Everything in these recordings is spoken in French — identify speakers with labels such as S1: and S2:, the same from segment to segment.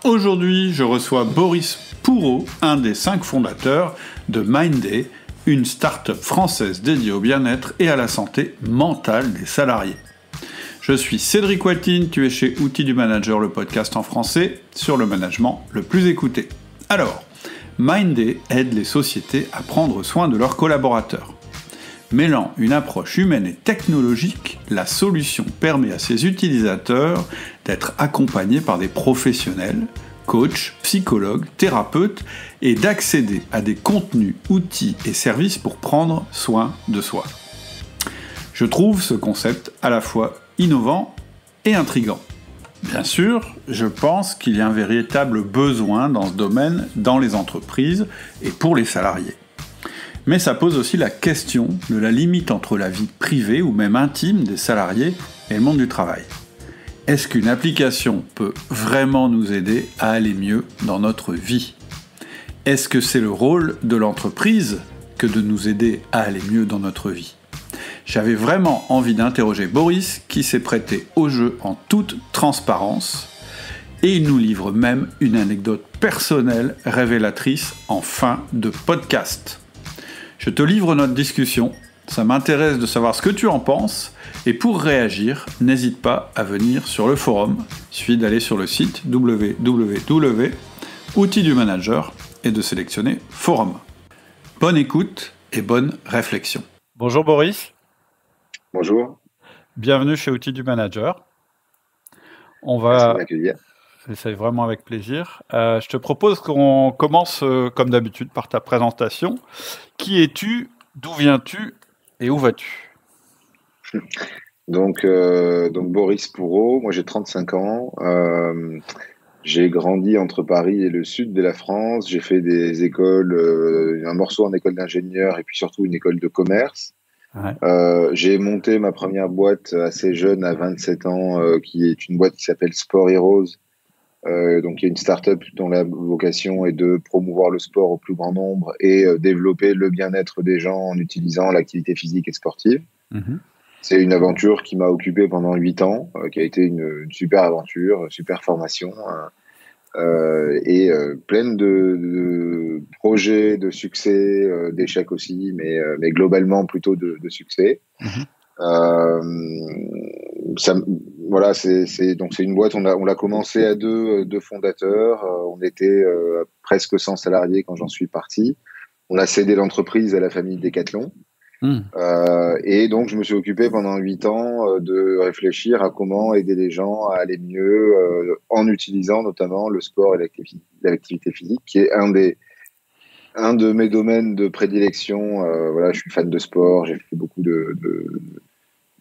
S1: Aujourd'hui, je reçois Boris Pourreau, un des 5 fondateurs de Mindday, une start-up française dédiée au bien-être et à la santé mentale des salariés. Je suis Cédric Watine, tu es chez Outils du Manager, le podcast en français sur le management le plus écouté. Alors, Mindday aide les sociétés à prendre soin de leurs collaborateurs. Mêlant une approche humaine et technologique, la solution permet à ses utilisateurs d'être accompagnés par des professionnels, coachs, psychologues, thérapeutes, et d'accéder à des contenus, outils et services pour prendre soin de soi. Je trouve ce concept à la fois innovant et intrigant. Bien sûr, je pense qu'il y a un véritable besoin dans ce domaine dans les entreprises et pour les salariés. Mais ça pose aussi la question de la limite entre la vie privée ou même intime des salariés et le monde du travail. Est-ce qu'une application peut vraiment nous aider à aller mieux dans notre vie ? Est-ce que c'est le rôle de l'entreprise que de nous aider à aller mieux dans notre vie ? J'avais vraiment envie d'interroger Boris, qui s'est prêté au jeu en toute transparence, et il nous livre même une anecdote personnelle révélatrice en fin de podcast. Je te livre notre discussion, ça m'intéresse de savoir ce que tu en penses, et pour réagir, n'hésite pas à venir sur le forum. Il suffit d'aller sur le site www.outils du manager et de sélectionner forum. Bonne écoute et bonne réflexion. Bonjour Boris.
S2: Bonjour.
S1: Bienvenue chez Outils du Manager.
S2: Merci de m'accueillir.
S1: C'est vraiment avec plaisir. Je te propose qu'on commence comme d'habitude par ta présentation. Qui es-tu ? D'où viens-tu ? Et où vas-tu ?
S2: Donc Boris Pourreau, moi j'ai 35 ans. J'ai grandi entre Paris et le sud de la France. J'ai fait des écoles, un morceau en école d'ingénieur et puis surtout une école de commerce. Ouais. J'ai monté ma première boîte assez jeune, à 27 ans, qui est une boîte qui s'appelle Sport Heroes. Donc, il y a une start-up dont la vocation est de promouvoir le sport au plus grand nombre et développer le bien-être des gens en utilisant l'activité physique et sportive. Mmh. C'est une aventure qui m'a occupé pendant 8 ans, qui a été une super aventure, super formation, et pleine de projets, de succès, d'échecs aussi, mais globalement plutôt de succès. Mmh. Voilà, c'est une boîte. On l'a commencé à deux fondateurs. On était presque 100 salariés quand j'en suis parti. On a cédé l'entreprise à la famille Decathlon. Et donc, je me suis occupé pendant 8 ans de réfléchir à comment aider les gens à aller mieux en utilisant notamment le sport et l'activité physique, qui est un de mes domaines de prédilection. Voilà, je suis fan de sport. J'ai fait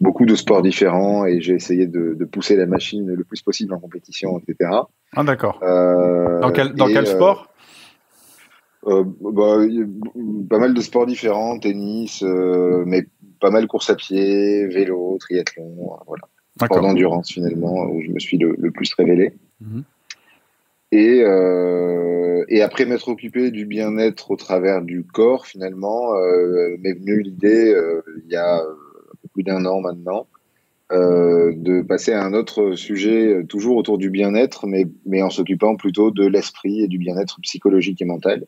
S2: beaucoup de sports différents et j'ai essayé de pousser la machine le plus possible en compétition, etc.
S1: Ah, d'accord. Dans quel sport ?
S2: Pas mal de sports différents, tennis, mais pas mal course à pied, vélo, triathlon, voilà. Sport d'endurance finalement, où je me suis le plus révélé. Mmh. Et après m'être occupé du bien-être au travers du corps, finalement, m'est venue l'idée, il y a plus d'1 an maintenant, de passer à un autre sujet, toujours autour du bien-être, mais en s'occupant plutôt de l'esprit et du bien-être psychologique et mental.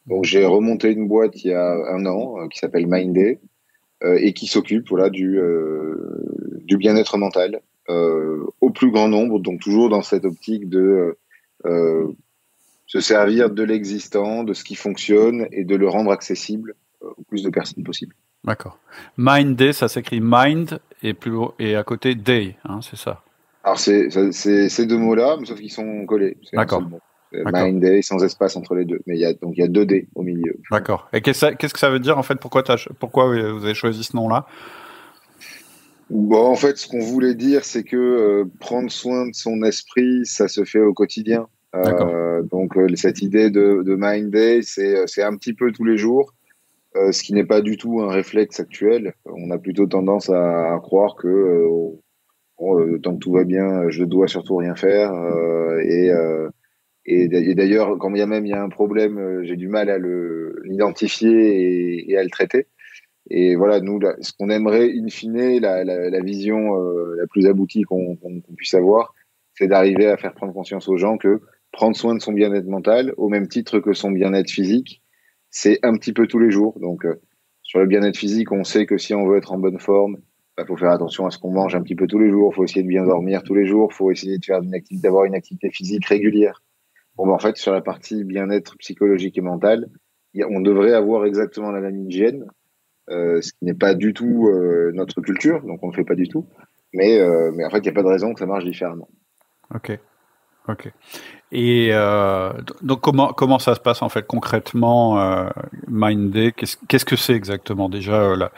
S2: Donc j'ai remonté une boîte il y a 1 an qui s'appelle Mindday et qui s'occupe du bien-être mental au plus grand nombre, donc toujours dans cette optique de se servir de l'existant, de ce qui fonctionne et de le rendre accessible au plus de personnes possible.
S1: D'accord. Mindday, ça s'écrit mind et à côté day, hein, c'est ça.
S2: Alors c'est ces 2 mots-là, mais sauf qu'ils sont collés. C'est
S1: D'accord.
S2: un seul mot. Mindday sans espace entre les deux, mais il y a 2 D au milieu.
S1: D'accord. Et qu'est-ce que ça veut dire en fait ? Pourquoi vous avez choisi ce nom-là ?
S2: Bon, en fait, ce qu'on voulait dire, c'est que prendre soin de son esprit, ça se fait au quotidien. Donc cette idée de Mindday, c'est un petit peu tous les jours. Ce qui n'est pas du tout un réflexe actuel. On a plutôt tendance à croire que tant que tout va bien, je ne dois surtout rien faire. Et d'ailleurs, quand il y a un problème, j'ai du mal à l'identifier et à le traiter. Et voilà, nous, ce qu'on aimerait, in fine, la vision la plus aboutie qu'on puisse avoir, c'est d'arriver à faire prendre conscience aux gens que prendre soin de son bien-être mental au même titre que son bien-être physique. C'est un petit peu tous les jours. Donc, sur le bien-être physique, on sait que si on veut être en bonne forme, faut faire attention à ce qu'on mange un petit peu tous les jours. Il faut essayer de bien dormir tous les jours. Il faut essayer de faire d'avoir une activité physique régulière. Bon, en fait, sur la partie bien-être psychologique et mental, on devrait avoir exactement la même hygiène, ce qui n'est pas du tout notre culture, donc on ne le fait pas du tout. Mais en fait, il n'y a pas de raison que ça marche différemment.
S1: Ok. Et donc comment ça se passe en fait concrètement, Mindday? Qu'est-ce que c'est exactement déjà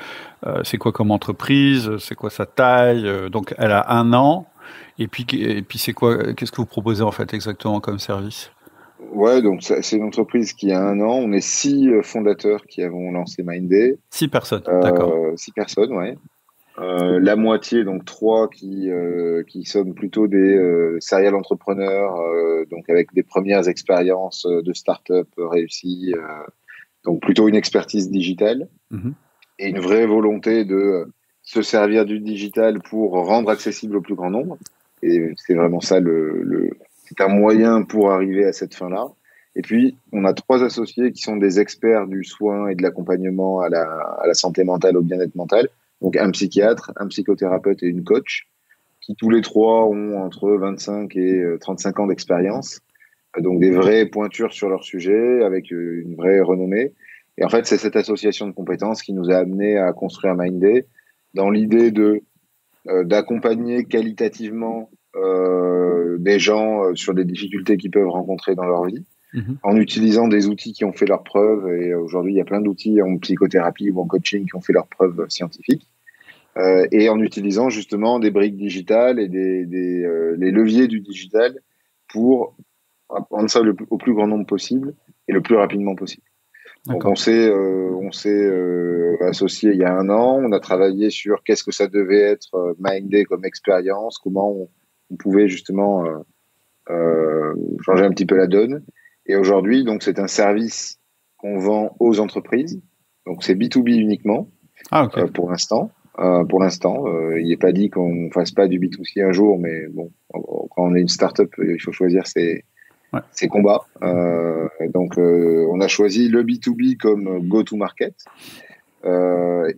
S1: c'est quoi comme entreprise? C'est quoi sa taille? Donc elle a 1 an. Et puis c'est quoi? Qu'est-ce que vous proposez en fait exactement comme service?
S2: Ouais, donc c'est une entreprise qui a 1 an. On est 6 fondateurs qui avons lancé Mindday.
S1: 6 personnes, d'accord.
S2: 6 personnes, ouais. La moitié, donc 3 qui sommes plutôt des serial entrepreneurs, donc avec des premières expériences de start-up réussies, donc plutôt une expertise digitale et une vraie volonté de se servir du digital pour rendre accessible au plus grand nombre. Et c'est vraiment ça c'est un moyen pour arriver à cette fin-là. Et puis, on a 3 associés qui sont des experts du soin et de l'accompagnement à la santé mentale, au bien-être mental. Donc, un psychiatre, un psychothérapeute et une coach, qui tous les 3 ont entre 25 et 35 ans d'expérience. Donc, des vraies pointures sur leur sujet, avec une vraie renommée. Et en fait, c'est cette association de compétences qui nous a amené à construire Mindday dans l'idée d'accompagner qualitativement des gens sur des difficultés qu'ils peuvent rencontrer dans leur vie, en utilisant des outils qui ont fait leurs preuves. Et aujourd'hui, il y a plein d'outils en psychothérapie ou en coaching qui ont fait leurs preuves scientifiques. Et en utilisant justement des briques digitales et les leviers du digital pour rendre ça au plus grand nombre possible et le plus rapidement possible. Donc on s'est associé il y a 1 an. On a travaillé sur qu'est-ce que ça devait être Mindday comme expérience, comment on pouvait justement changer un petit peu la donne. Et aujourd'hui, donc c'est un service qu'on vend aux entreprises. Donc c'est B2B uniquement pour l'instant. Il n'est pas dit qu'on ne fasse pas du B2C un jour, mais bon, quand on est une start-up, il faut choisir ses combats. Donc, on a choisi le B2B comme go-to-market.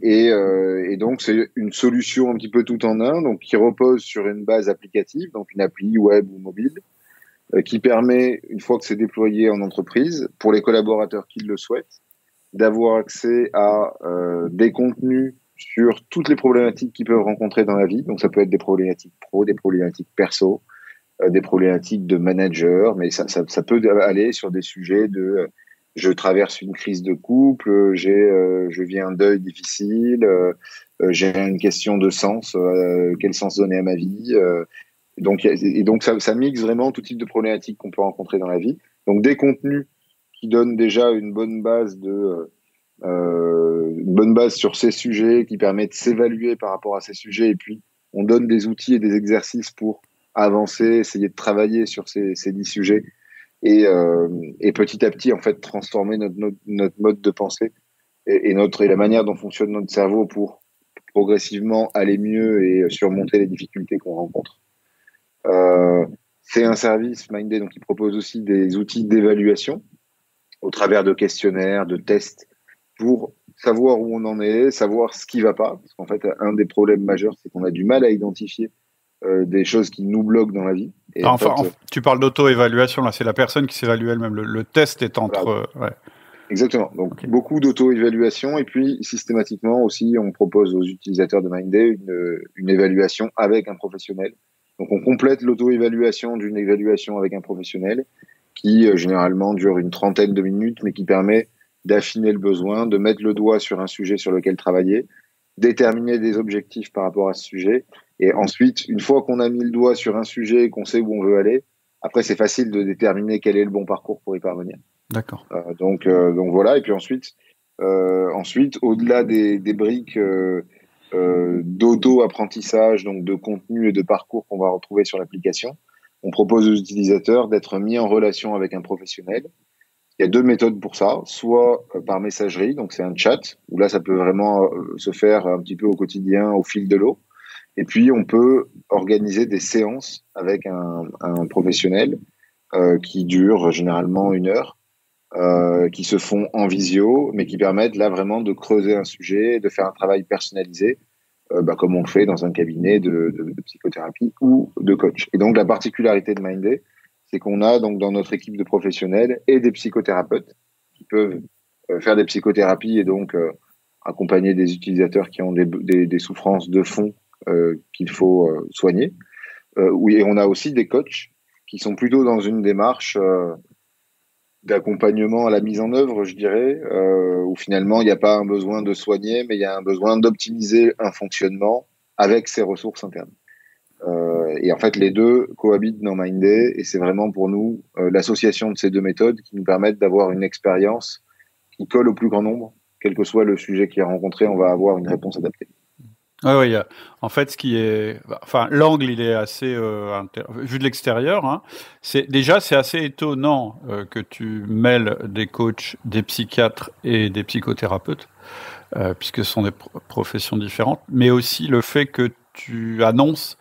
S2: Et donc, c'est une solution un petit peu tout en un, donc qui repose sur une base applicative, donc une appli web ou mobile, qui permet, une fois que c'est déployé en entreprise, pour les collaborateurs qui le souhaitent, d'avoir accès à des contenus sur toutes les problématiques qu'ils peuvent rencontrer dans la vie. Donc, ça peut être des problématiques pro, des problématiques perso, des problématiques de manager, mais ça peut aller sur des sujets de je traverse une crise de couple, je vis un deuil difficile, j'ai une question de sens, quel sens donner à ma vie. Donc ça mixe vraiment tout type de problématiques qu'on peut rencontrer dans la vie. Donc des contenus qui donnent déjà une bonne base sur ces sujets, qui permet de s'évaluer par rapport à ces sujets, et puis on donne des outils et des exercices pour avancer, essayer de travailler sur ces 10 sujets et petit à petit en fait transformer notre mode de pensée et la manière dont fonctionne notre cerveau pour progressivement aller mieux et surmonter les difficultés qu'on rencontre. C'est un service Mindday donc qui propose aussi des outils d'évaluation au travers de questionnaires, de tests pour savoir où on en est, savoir ce qui va pas, parce qu'en fait un des problèmes majeurs c'est qu'on a du mal à identifier des choses qui nous bloquent dans la vie. Et
S1: tu parles d'auto-évaluation, là, c'est la personne qui s'évalue elle-même. Le test est entre...
S2: Voilà. Exactement. Donc, beaucoup d'auto-évaluation. Et puis, systématiquement aussi, on propose aux utilisateurs de Mindday une évaluation avec un professionnel. Donc, on complète l'auto-évaluation d'une évaluation avec un professionnel qui, généralement, dure une trentaine de minutes, mais qui permet d'affiner le besoin, de mettre le doigt sur un sujet sur lequel travailler, déterminer des objectifs par rapport à ce sujet. Et ensuite, une fois qu'on a mis le doigt sur un sujet et qu'on sait où on veut aller, après, c'est facile de déterminer quel est le bon parcours pour y parvenir.
S1: D'accord.
S2: Donc voilà. Et puis ensuite, au-delà des briques d'auto-apprentissage, donc de contenu et de parcours qu'on va retrouver sur l'application, on propose aux utilisateurs d'être mis en relation avec un professionnel. Il y a 2 méthodes pour ça, soit par messagerie, donc c'est un chat, où là, ça peut vraiment se faire un petit peu au quotidien, au fil de l'eau. Et puis, on peut organiser des séances avec un professionnel qui durent généralement 1 heure, qui se font en visio, mais qui permettent là vraiment de creuser un sujet, de faire un travail personnalisé, comme on le fait dans un cabinet de psychothérapie ou de coach. Et donc la particularité de Mindday, c'est qu'on a donc dans notre équipe de professionnels et des psychothérapeutes qui peuvent faire des psychothérapies et donc accompagner des utilisateurs qui ont des souffrances de fond qu'il faut soigner. Oui, et on a aussi des coachs qui sont plutôt dans une démarche d'accompagnement à la mise en œuvre, je dirais, où finalement il n'y a pas un besoin de soigner, mais il y a un besoin d'optimiser un fonctionnement avec ses ressources internes. Et en fait, les deux cohabitent dans Mindday, et c'est vraiment pour nous l'association de ces deux méthodes qui nous permettent d'avoir une expérience qui colle au plus grand nombre. Quel que soit le sujet qui est rencontré, on va avoir une réponse adaptée.
S1: Oui, oui. En fait, l'angle, il est assez vu de l'extérieur. Hein, c'est assez étonnant que tu mêles des coachs, des psychiatres et des psychothérapeutes, puisque ce sont des professions différentes. Mais aussi le fait que tu annonces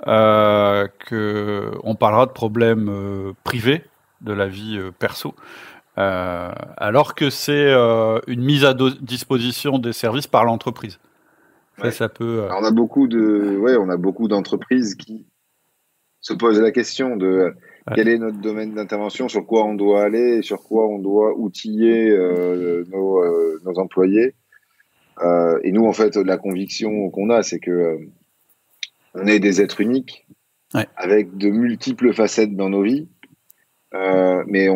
S1: que on parlera de problèmes privés de la vie perso. Alors que c'est une mise à disposition des services par l'entreprise.
S2: Ouais.
S1: Ça peut.
S2: Alors, on a beaucoup d'entreprises qui se posent la question de quel est notre domaine d'intervention, sur quoi on doit aller, et sur quoi on doit outiller nos employés. Et nous, en fait, la conviction qu'on a, c'est que on est des êtres uniques avec de multiples facettes dans nos vies, mais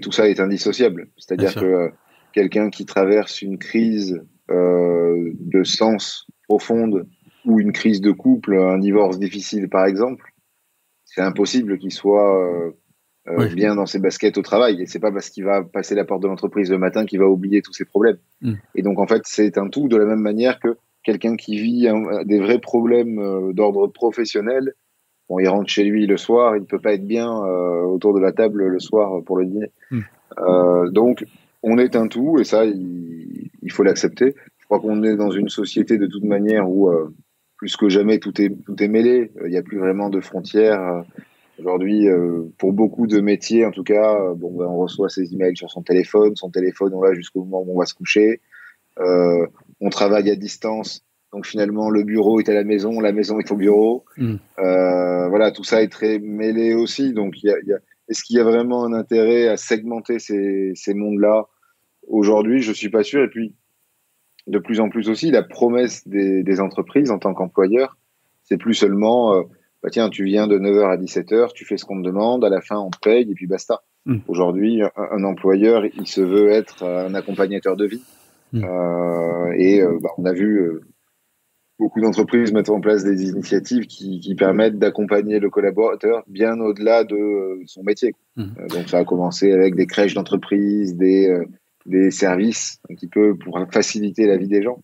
S2: tout ça est indissociable. C'est-à-dire que quelqu'un qui traverse une crise de sens profonde ou une crise de couple, un divorce difficile par exemple, c'est impossible qu'il soit bien dans ses baskets au travail. Et c'est pas parce qu'il va passer la porte de l'entreprise le matin qu'il va oublier tous ses problèmes. Et donc en fait, c'est un tout, de la même manière que quelqu'un qui vit des vrais problèmes d'ordre professionnel, bon, il rentre chez lui le soir, il ne peut pas être bien autour de la table le soir pour le dîner. Donc on est un tout, et ça, il faut l'accepter. Je crois qu'on est dans une société de toute manière où plus que jamais tout est mêlé. Il n'y a plus vraiment de frontières. Aujourd'hui, pour beaucoup de métiers, en tout cas, on reçoit ses emails sur son téléphone. Son téléphone, on l'a jusqu'au moment où on va se coucher. On travaille à distance. Donc finalement, le bureau est à la maison est au bureau. Voilà, tout ça est très mêlé aussi. Donc, est-ce qu'il y a vraiment un intérêt à segmenter ces mondes-là? Aujourd'hui, je suis pas sûr. Et puis, de plus en plus aussi, la promesse des entreprises en tant qu'employeur, c'est plus seulement, tiens, tu viens de 9h à 17h, tu fais ce qu'on te demande, à la fin, on te paye, et puis basta. Aujourd'hui, un employeur, il se veut être un accompagnateur de vie. On a vu beaucoup d'entreprises mettre en place des initiatives qui permettent d'accompagner le collaborateur bien au-delà de son métier. Donc, ça a commencé avec des crèches d'entreprise, des services un petit peu pour faciliter la vie des gens.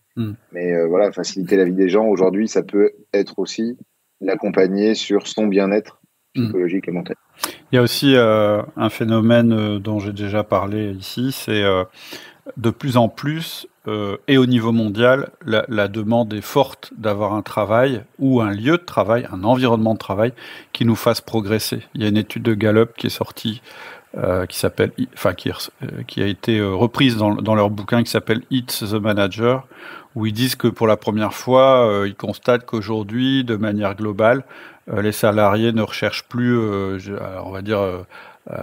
S2: Mais voilà, faciliter la vie des gens, aujourd'hui, ça peut être aussi l'accompagner sur son bien-être psychologique et mental.
S1: Il y a aussi un phénomène dont j'ai déjà parlé ici, c'est de plus en plus, et au niveau mondial, la demande est forte d'avoir un travail ou un lieu de travail, un environnement de travail qui nous fasse progresser. Il y a une étude de Gallup qui est sortie qui a été reprise dans leur bouquin qui s'appelle It's the Manager, où ils disent que pour la première fois, ils constatent qu'aujourd'hui, de manière globale, les salariés ne recherchent plus, on va dire,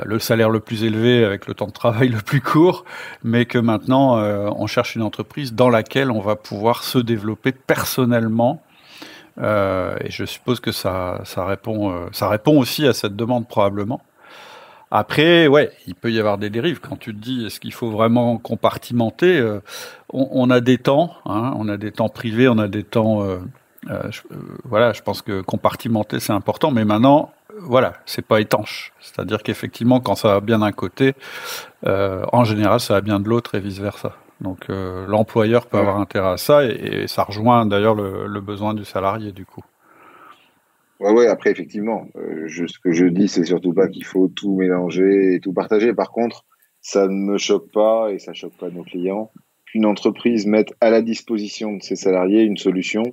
S1: le salaire le plus élevé avec le temps de travail le plus court, mais que maintenant, on cherche une entreprise dans laquelle on va pouvoir se développer personnellement. Et je suppose que ça répond aussi à cette demande probablement. Après, ouais, il peut y avoir des dérives. Quand tu te dis, est-ce qu'il faut vraiment compartimenter on a des temps, hein, on a des temps privés, on a des temps... je pense que compartimenter, c'est important. Mais maintenant, voilà, c'est pas étanche. C'est-à-dire qu'effectivement, quand ça va bien d'un côté, en général, ça va bien de l'autre et vice-versa. Donc, l'employeur peut avoir intérêt à ça et ça rejoint d'ailleurs le besoin du salarié, du coup.
S2: Ouais, après, effectivement, ce que je dis, c'est surtout pas qu'il faut tout mélanger et tout partager. Par contre, ça ne me choque pas et ça choque pas nos clients qu'une entreprise mette à la disposition de ses salariés une solution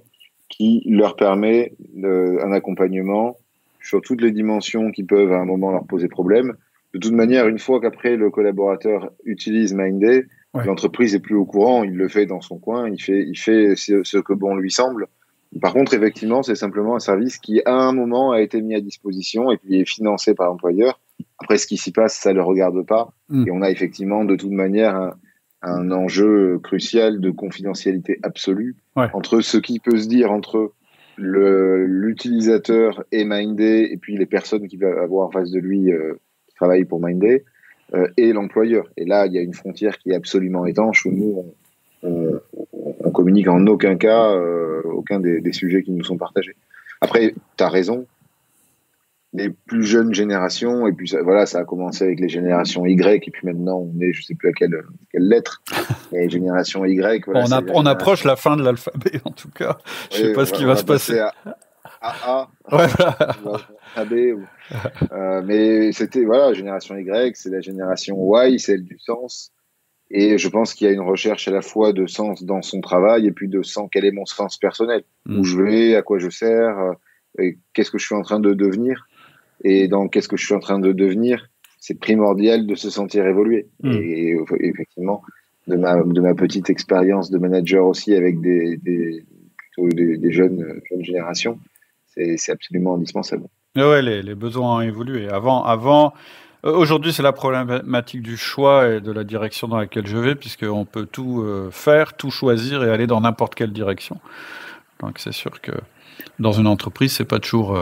S2: qui leur permet un accompagnement sur toutes les dimensions qui peuvent à un moment leur poser problème. De toute manière, une fois qu'après le collaborateur utilise Mindday, l'entreprise est plus au courant, il le fait dans son coin, il fait ce que bon lui semble. Par contre, effectivement, c'est simplement un service qui, à un moment, a été mis à disposition et puis est financé par l'employeur. Après, ce qui s'y passe, ça ne le regarde pas. Et on a effectivement, de toute manière, un enjeu crucial de confidentialité absolue entre ce qui peut se dire entre l'utilisateur et Mindday et puis les personnes qui va avoir en face de lui qui travaillent pour Mindday et l'employeur. Et là, il y a une frontière qui est absolument étanche où nous, on communique en aucun cas aucun des sujets qui nous sont partagés. Après, tu as raison, les plus jeunes générations, et puis ça a commencé avec les générations Y, et puis maintenant on est, je sais plus à quelle lettre, les générations Y. Voilà,
S1: on approche la fin de l'alphabet en tout cas. Je sais pas ce qui va se passer.
S2: À A, à B. Mais c'était, génération Y, c'est la génération Y, celle du sens. Et je pense qu'il y a une recherche à la fois de sens dans son travail et puis de sens, quel est mon sens personnel, où je vais, à quoi je sers, et qu'est-ce que je suis en train de devenir. Et dans qu'est-ce que je suis en train de devenir, c'est primordial de se sentir évoluer. Et effectivement, de ma petite expérience de manager aussi avec des jeunes générations, c'est absolument indispensable.
S1: Ouais, les besoins ont évolué. Avant, aujourd'hui, c'est la problématique du choix et de la direction dans laquelle je vais, puisqu'on peut tout faire, tout choisir et aller dans n'importe quelle direction. Donc, c'est sûr que dans une entreprise, c'est pas toujours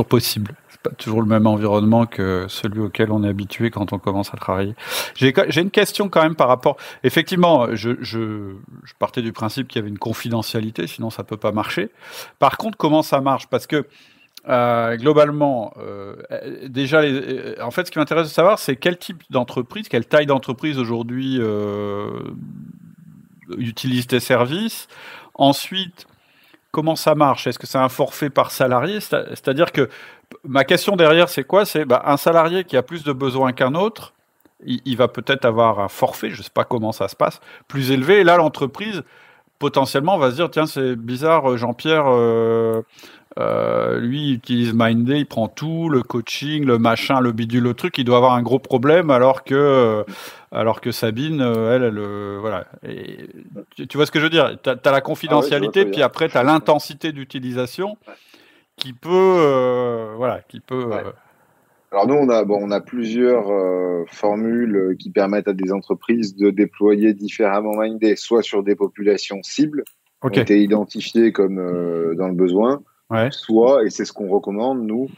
S1: possible. C'est pas toujours le même environnement que celui auquel on est habitué quand on commence à travailler. J'ai une question quand même par rapport. Effectivement, je partais du principe qu'il y avait une confidentialité, sinon ça peut pas marcher. Par contre, comment ça marche? Parce que globalement, déjà, en fait, ce qui m'intéresse de savoir, c'est quel type d'entreprise, quelle taille d'entreprise aujourd'hui utilise tes services. Ensuite, comment ça marche? Est-ce que c'est un forfait par salarié? C'est-à-dire que ma question derrière, c'est quoi? C'est un salarié qui a plus de besoins qu'un autre, il va peut-être avoir un forfait, je ne sais pas comment ça se passe, plus élevé. Et là, l'entreprise, potentiellement, va se dire, tiens, c'est bizarre, Jean-Pierre, lui, il utilise Mindday, il prend tout, le coaching, le machin, le bidule, le truc, il doit avoir un gros problème, alors que Sabine, elle voilà. Et, tu vois ce que je veux dire? T'as la confidentialité, puis après, t'as l'intensité d'utilisation qui peut,
S2: Alors nous, on a plusieurs formules qui permettent à des entreprises de déployer différemment Mindday, soit sur des populations cibles, qui ont été identifiées comme dans le besoin, soit, et c'est ce qu'on recommande, nous,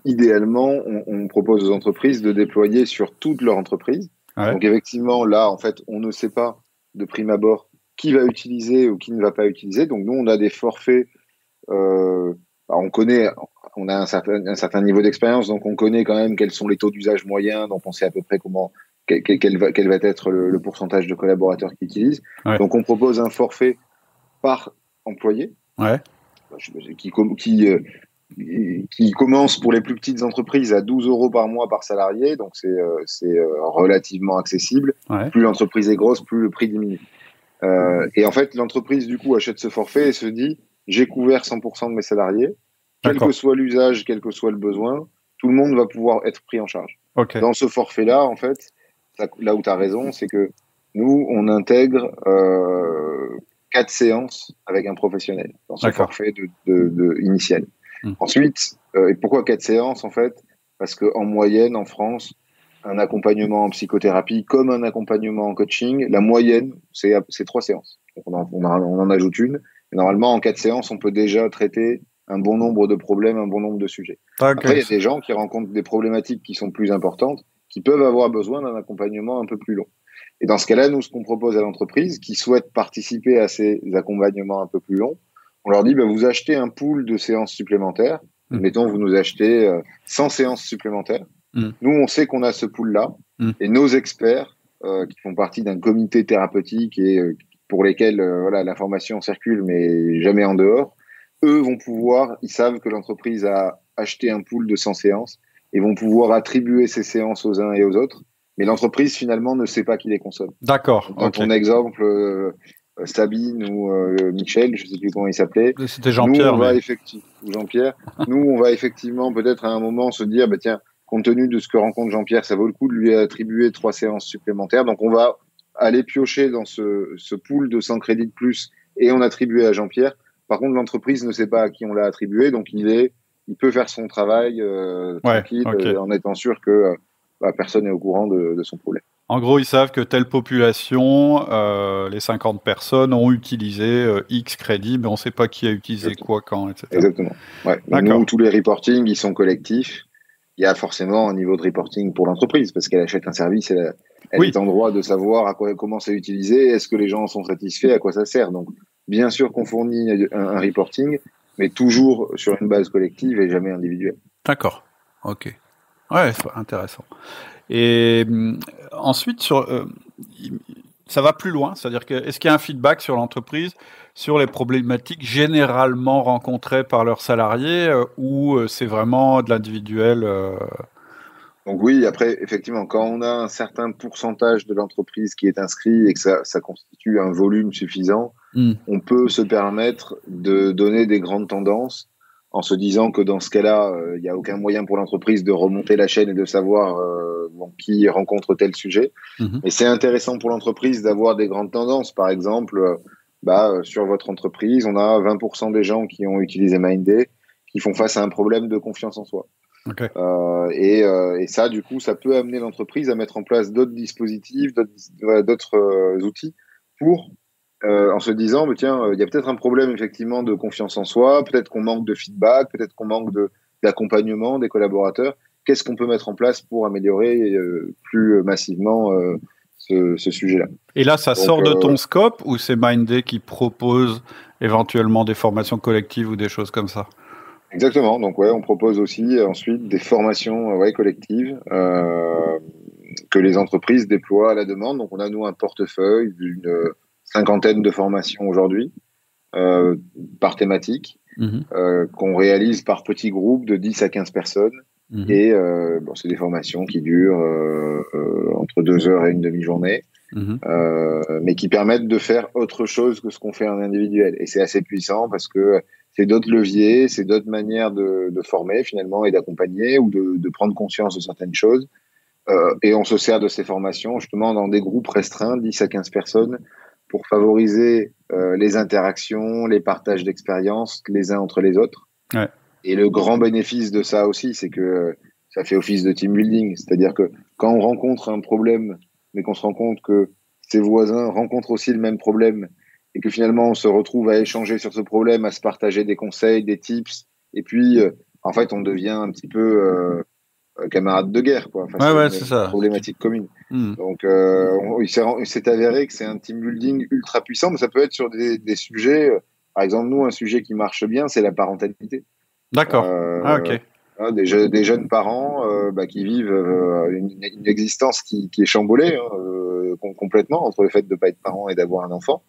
S2: idéalement, on propose aux entreprises de déployer sur toute leur entreprise. Donc effectivement, là, en fait, on ne sait pas de prime abord qui va utiliser ou qui ne va pas utiliser. Donc nous, on a des forfaits, on connaît, on a un certain niveau d'expérience, donc on connaît quand même quels sont les taux d'usage moyens, donc on sait à peu près quel va être le pourcentage de collaborateurs qui utilisent. Donc on propose un forfait par employé, qui commence pour les plus petites entreprises à 12 € par mois par salarié, donc c'est relativement accessible. Plus l'entreprise est grosse, plus le prix diminue. Et en fait, l'entreprise du coup achète ce forfait et se dit, j'ai couvert 100% de mes salariés, quel que soit l'usage, quel que soit le besoin, tout le monde va pouvoir être pris en charge. Dans ce forfait-là, en fait, là où tu as raison, c'est que nous, on intègre 4 séances avec un professionnel dans ce forfait initial. Ensuite, et pourquoi 4 séances en fait? Parce qu'en moyenne, en France, un accompagnement en psychothérapie comme un accompagnement en coaching, la moyenne, c'est 3 séances. Donc on en ajoute une. Et normalement, en 4 séances, on peut déjà traiter un bon nombre de problèmes, un bon nombre de sujets. Après, il y a des gens qui rencontrent des problématiques qui sont plus importantes, qui peuvent avoir besoin d'un accompagnement un peu plus long. Et dans ce cas-là, nous, ce qu'on propose à l'entreprise qui souhaite participer à ces accompagnements un peu plus longs, on leur dit, vous achetez un pool de séances supplémentaires. Mettons, vous nous achetez 100 séances supplémentaires. Nous, on sait qu'on a ce pool-là. Et nos experts, qui font partie d'un comité thérapeutique et pour lesquels l'information circule, mais jamais en dehors, eux vont pouvoir, ils savent que l'entreprise a acheté un pool de 100 séances et vont pouvoir attribuer ces séances aux uns et aux autres. Mais l'entreprise, finalement, ne sait pas qui les consomme.
S1: D'accord.
S2: Dans ton exemple, Sabine ou Michel, je ne sais plus comment il s'appelait.
S1: C'était Jean-Pierre.
S2: Ou Jean-Pierre. Nous, on va effectivement peut-être à un moment se dire, bah, tiens, compte tenu de ce que rencontre Jean-Pierre, ça vaut le coup de lui attribuer 3 séances supplémentaires. Donc, on va aller piocher dans ce pool de 100 crédits de plus et on attribue à Jean-Pierre. Par contre, l'entreprise ne sait pas à qui on l'a attribué, donc il peut faire son travail tranquille, en étant sûr que personne n'est au courant de son problème.
S1: En gros, ils savent que telle population, les 50 personnes, ont utilisé X crédits, mais on ne sait pas qui a utilisé quoi, quand, etc.
S2: Exactement. Ouais. Nous, tous les reportings, ils sont collectifs. Il y a forcément un niveau de reporting pour l'entreprise, parce qu'elle achète un service, elle est en droit de savoir comment c'est utilisé, est-ce que les gens sont satisfaits, à quoi ça sert. Donc, bien sûr qu'on fournit un reporting, mais toujours sur une base collective et jamais individuelle.
S1: D'accord. Ok. Ouais, c'est intéressant. Et ensuite, ça va plus loin, c'est-à-dire est-ce qu'il y a un feedback sur l'entreprise, sur les problématiques généralement rencontrées par leurs salariés, ou c'est vraiment de l'individuel
S2: Donc oui, après, effectivement, quand on a un certain pourcentage de l'entreprise qui est inscrit et que ça constitue un volume suffisant, on peut se permettre de donner des grandes tendances en se disant que dans ce cas-là, il n'y a aucun moyen pour l'entreprise de remonter la chaîne et de savoir qui rencontre tel sujet. Et c'est intéressant pour l'entreprise d'avoir des grandes tendances. Par exemple, sur votre entreprise, on a 20% des gens qui ont utilisé Mindday qui font face à un problème de confiance en soi.
S1: Okay.
S2: Et ça, du coup, ça peut amener l'entreprise à mettre en place d'autres dispositifs, d'autres outils pour, en se disant, tiens, il y a peut-être un problème effectivement de confiance en soi, peut-être qu'on manque de feedback, peut-être qu'on manque d'accompagnement des collaborateurs. Qu'est-ce qu'on peut mettre en place pour améliorer plus massivement ce sujet-là?
S1: Et là, ça sort de ton scope, ou c'est Mindday qui propose éventuellement des formations collectives ou des choses comme ça?
S2: Exactement. Donc on propose aussi ensuite des formations collectives que les entreprises déploient à la demande. Donc on a nous un portefeuille d'une 50aine de formations aujourd'hui par thématique qu'on réalise par petits groupes de 10 à 15 personnes. Et c'est des formations qui durent entre 2 heures et une demi-journée, mais qui permettent de faire autre chose que ce qu'on fait en individuel. Et c'est assez puissant parce que c'est d'autres leviers, c'est d'autres manières de former finalement et d'accompagner ou de prendre conscience de certaines choses. Et on se sert de ces formations justement dans des groupes restreints, 10 à 15 personnes, pour favoriser les interactions, les partages d'expériences les uns entre les autres.
S1: Ouais.
S2: Et le grand bénéfice de ça aussi, c'est que ça fait office de team building. C'est-à-dire que quand on rencontre un problème, mais qu'on se rend compte que ses voisins rencontrent aussi le même problème, et que finalement on se retrouve à échanger sur ce problème, à se partager des conseils, des tips, et puis en fait on devient un petit peu camarades de guerre, quoi.
S1: Enfin, c'est ça.
S2: Problématique commune. Donc il s'est avéré que c'est un team building ultra puissant, mais ça peut être sur des sujets. Par exemple, nous, un sujet qui marche bien, c'est la parentalité.
S1: D'accord. Ok.
S2: Des jeunes parents qui vivent une existence qui est chamboulée complètement entre le fait de ne pas être parent et d'avoir un enfant.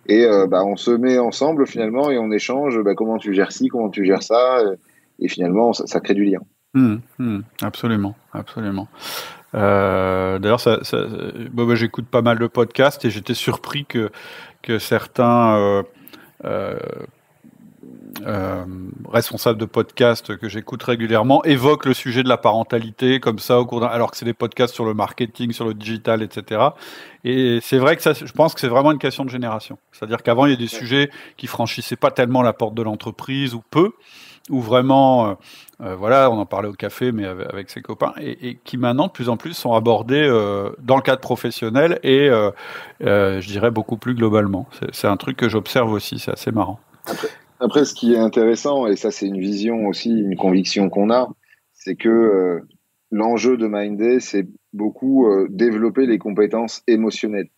S2: Et on se met ensemble finalement et on échange comment tu gères ci, comment tu gères ça, et finalement ça crée du lien.
S1: Absolument. D'ailleurs, j'écoute pas mal de podcasts et j'étais surpris que certains responsables de podcasts que j'écoute régulièrement évoquent le sujet de la parentalité comme ça alors que c'est des podcasts sur le marketing, sur le digital, etc. Et c'est vrai que je pense que c'est vraiment une question de génération. C'est-à-dire qu'avant il y a des sujets qui franchissaient pas tellement la porte de l'entreprise ou peu, ou vraiment on en parlait au café mais avec ses copains, et qui maintenant de plus en plus sont abordés dans le cadre professionnel et je dirais beaucoup plus globalement. C'est un truc que j'observe aussi, c'est assez marrant.
S2: Après, ce qui est intéressant, et ça c'est une vision aussi, une conviction qu'on a, c'est que l'enjeu de Mindday, c'est beaucoup développer les compétences émotionnelles.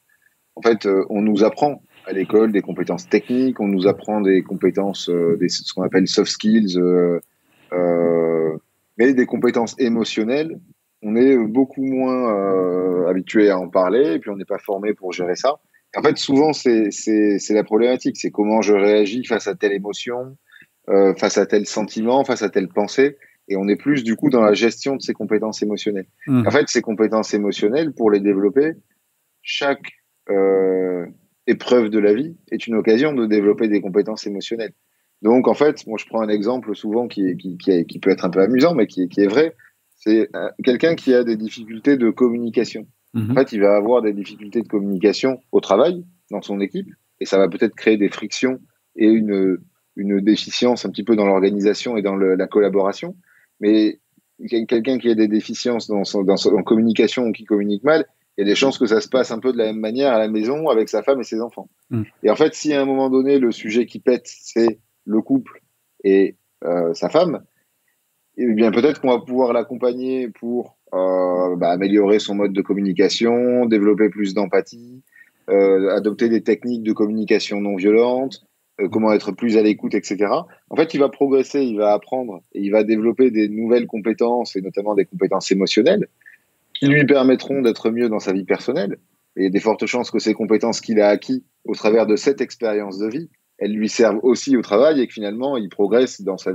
S2: En fait, on nous apprend à l'école des compétences techniques, on nous apprend des compétences, ce qu'on appelle soft skills, mais des compétences émotionnelles, on est beaucoup moins habitué à en parler, et puis on n'est pas formé pour gérer ça. En fait, souvent, c'est la problématique. C'est comment je réagis face à telle émotion, face à tel sentiment, face à telle pensée. Et on est plus, du coup, dans la gestion de ces compétences émotionnelles. En fait, ces compétences émotionnelles, pour les développer, chaque épreuve de la vie est une occasion de développer des compétences émotionnelles. Donc, en fait, moi, je prends un exemple souvent qui peut être un peu amusant, mais qui est vrai. C'est quelqu'un qui a des difficultés de communication. En fait, il va avoir des difficultés de communication au travail, dans son équipe, et ça va peut-être créer des frictions et une déficience un petit peu dans l'organisation et dans la collaboration. Mais quelqu'un qui a des déficiences en communication ou qui communique mal, il y a des chances que ça se passe un peu de la même manière à la maison avec sa femme et ses enfants. Et en fait, si à un moment donné, le sujet qui pète, c'est le couple et sa femme, eh bien peut-être qu'on va pouvoir l'accompagner pour améliorer son mode de communication, développer plus d'empathie, adopter des techniques de communication non violente, comment être plus à l'écoute, etc. En fait, il va progresser, il va apprendre et il va développer des nouvelles compétences et notamment des compétences émotionnelles qui lui permettront d'être mieux dans sa vie personnelle. Et il y a des fortes chances que ces compétences qu'il a acquises au travers de cette expérience de vie, elles lui servent aussi au travail et que finalement, il progresse dans sa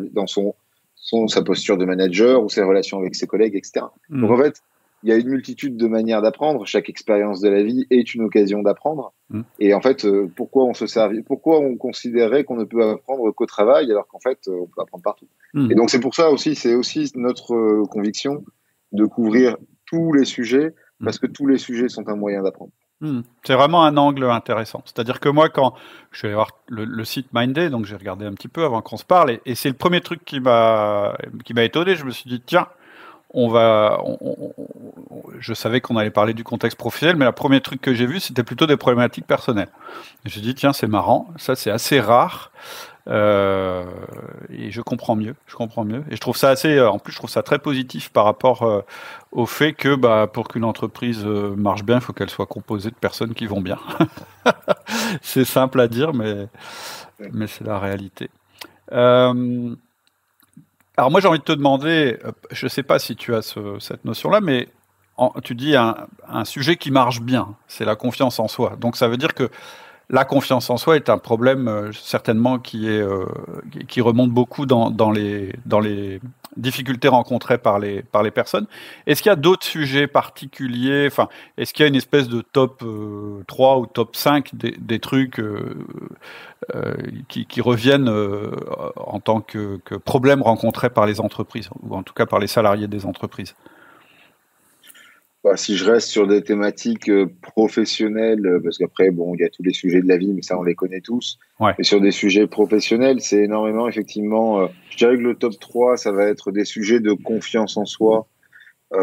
S2: posture de manager ou ses relations avec ses collègues, etc. Donc en fait, il y a une multitude de manières d'apprendre. Chaque expérience de la vie est une occasion d'apprendre. Et en fait, pourquoi on considérerait qu'on ne peut apprendre qu'au travail alors qu'en fait, on peut apprendre partout. Et donc c'est pour ça aussi, c'est aussi notre conviction de couvrir tous les sujets parce que tous les sujets sont un moyen d'apprendre.
S1: C'est vraiment un angle intéressant. C'est-à-dire que moi, quand je suis allé voir le site Mindday, donc j'ai regardé un petit peu avant qu'on se parle, et c'est le premier truc qui m'a étonné. Je me suis dit, tiens, je savais qu'on allait parler du contexte professionnel, mais le premier truc que j'ai vu, c'était plutôt des problématiques personnelles. Et j'ai dit, tiens, c'est marrant, ça c'est assez rare. Et je comprends mieux. Et je trouve ça en plus, je trouve ça très positif par rapport au fait que, pour qu'une entreprise marche bien, il faut qu'elle soit composée de personnes qui vont bien. C'est simple à dire, mais c'est la réalité. Alors moi, j'ai envie de te demander, je ne sais pas si tu as cette notion-là, mais tu dis un sujet qui marche bien, c'est la confiance en soi. Donc ça veut dire que la confiance en soi est un problème certainement qui remonte beaucoup dans les difficultés rencontrées par les personnes. Est-ce qu'il y a d'autres sujets particuliers, enfin, est-ce qu'il y a une espèce de top 3 ou top 5 des trucs qui reviennent en tant que problèmes rencontrés par les entreprises, ou en tout cas par les salariés des entreprises?
S2: Si je reste sur des thématiques professionnelles, parce qu'après, bon, il y a tous les sujets de la vie, mais ça, on les connaît tous.
S1: Ouais.
S2: Et sur des sujets professionnels, c'est énormément, effectivement, je dirais que le top 3, ça va être des sujets de confiance en soi, un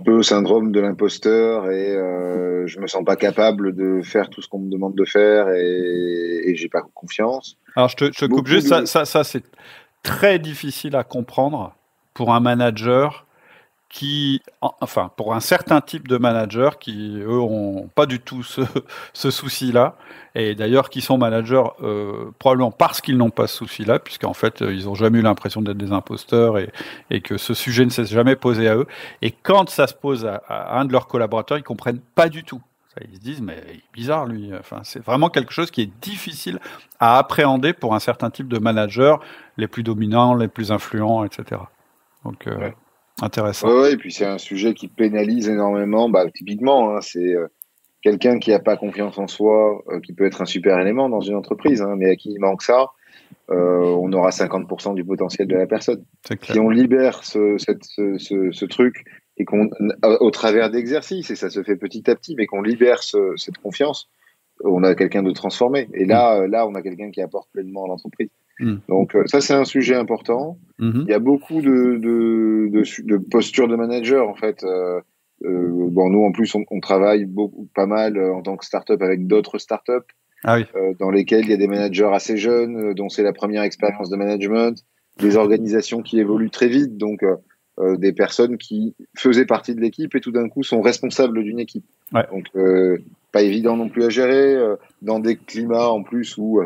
S2: peu syndrome de l'imposteur, et je me sens pas capable de faire tout ce qu'on me demande de faire, et j'ai pas confiance.
S1: Alors, je te coupe juste, ça c'est très difficile à comprendre pour un manager pour un certain type de managers qui, eux, ont pas du tout ce souci-là, et d'ailleurs qui sont managers probablement parce qu'ils n'ont pas ce souci-là, puisqu'en fait, ils n'ont jamais eu l'impression d'être des imposteurs et que ce sujet ne s'est jamais posé à eux. Et quand ça se pose à un de leurs collaborateurs, ils comprennent pas du tout. Ils se disent, mais il est bizarre, lui. Enfin, c'est vraiment quelque chose qui est difficile à appréhender pour un certain type de managers, les plus dominants, les plus influents, etc. Donc,
S2: ouais.
S1: Intéressant.
S2: Ouais, et puis c'est un sujet qui pénalise énormément. Typiquement, c'est quelqu'un qui n'a pas confiance en soi, qui peut être un super élément dans une entreprise, mais à qui il manque ça, on aura 50% du potentiel de la personne. Si on libère ce truc et au travers d'exercices, et ça se fait petit à petit, mais qu'on libère cette confiance, on a quelqu'un de transformé. Et là, on a quelqu'un qui apporte pleinement à l'entreprise. Donc ça, c'est un sujet important. Il y a beaucoup de postures de manager, en fait. Nous, en plus, on travaille pas mal en tant que start-up avec d'autres start-up dans lesquelles il y a des managers assez jeunes, dont c'est la première expérience de management, des organisations qui évoluent très vite, donc des personnes qui faisaient partie de l'équipe et tout d'un coup sont responsables d'une équipe.
S1: Ouais.
S2: Donc, pas évident non plus à gérer, dans des climats en plus où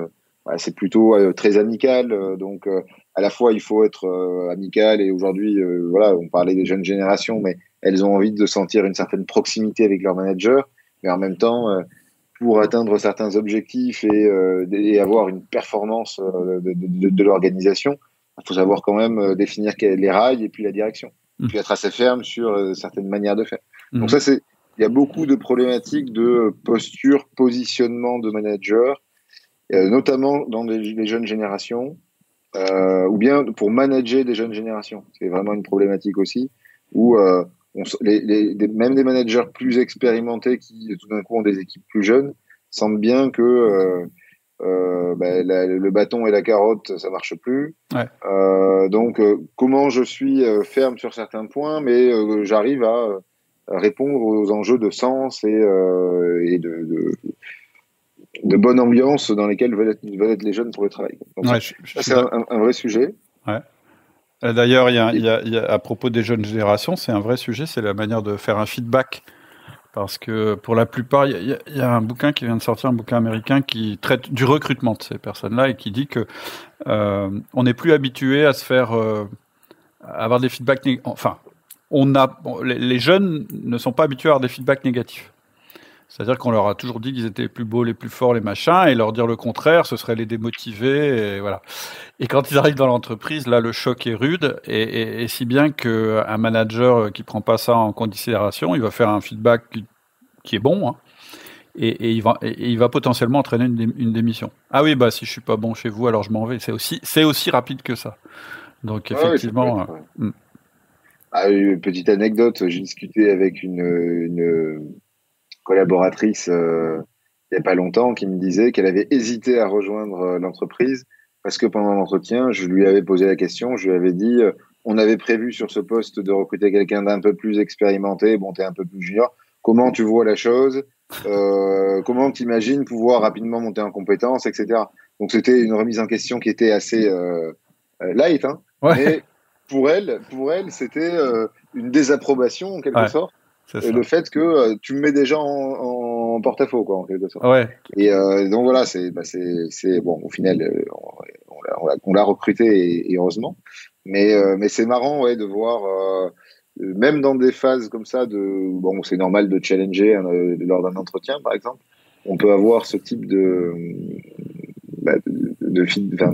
S2: c'est plutôt très amical, donc à la fois il faut être amical, et aujourd'hui on parlait des jeunes générations, mais elles ont envie de sentir une certaine proximité avec leur manager, mais en même temps pour atteindre certains objectifs et avoir une performance de l'organisation, il faut savoir quand même définir les rails et puis la direction, puis être assez ferme sur certaines manières de faire. Donc ça, il y a beaucoup de problématiques de posture, positionnement de manager, notamment dans les jeunes générations, ou bien pour manager des jeunes générations. C'est vraiment une problématique aussi, où même des managers plus expérimentés qui tout d'un coup ont des équipes plus jeunes sentent bien que le bâton et la carotte, ça marche plus.
S1: Ouais.
S2: Donc, comment je suis ferme sur certains points, mais j'arrive à répondre aux enjeux de sens et de bonne ambiance dans lesquels veulent être les jeunes pour le travail. Donc, c'est un vrai sujet.
S1: Ouais. D'ailleurs, il y a, à propos des jeunes générations, c'est un vrai sujet, c'est la manière de faire un feedback. Parce que pour la plupart, il y a un bouquin qui vient de sortir, un bouquin américain qui traite du recrutement de ces personnes-là et qui dit que on n'est plus habitué à se faire avoir des feedbacks enfin, les jeunes ne sont pas habitués à avoir des feedbacks négatifs. C'est-à-dire qu'on leur a toujours dit qu'ils étaient les plus beaux, les plus forts, les machins, et leur dire le contraire, ce serait les démotiver, et voilà. Et quand ils arrivent dans l'entreprise, là, le choc est rude, et si bien qu'un manager qui prend pas ça en considération, il va faire un feedback qui est bon, hein, et il va potentiellement entraîner une démission. Ah oui, bah si je suis pas bon chez vous, alors je m'en vais. C'est aussi rapide que ça. Donc effectivement.
S2: Petite anecdote, j'ai discuté avec une collaboratrice il n'y a pas longtemps qui me disait qu'elle avait hésité à rejoindre l'entreprise parce que pendant l'entretien, je lui avais posé la question, je lui avais dit on avait prévu sur ce poste de recruter quelqu'un d'un peu plus expérimenté, bon, t'es un peu plus junior, comment tu vois la chose, comment tu imagines pouvoir rapidement monter en compétences, etc. Donc c'était une remise en question qui était assez light, hein,
S1: ouais.
S2: Mais pour elle c'était une désapprobation en quelque sorte. Le fait que tu me mets déjà en porte-à-faux, quoi, en quelque sorte.
S1: Ouais.
S2: Et donc voilà, c'est bon. Au final, on l'a recruté et heureusement. Mais c'est marrant, ouais, de voir, même dans des phases comme ça, bon, c'est normal de challenger lors d'un entretien, par exemple. On peut avoir ce type de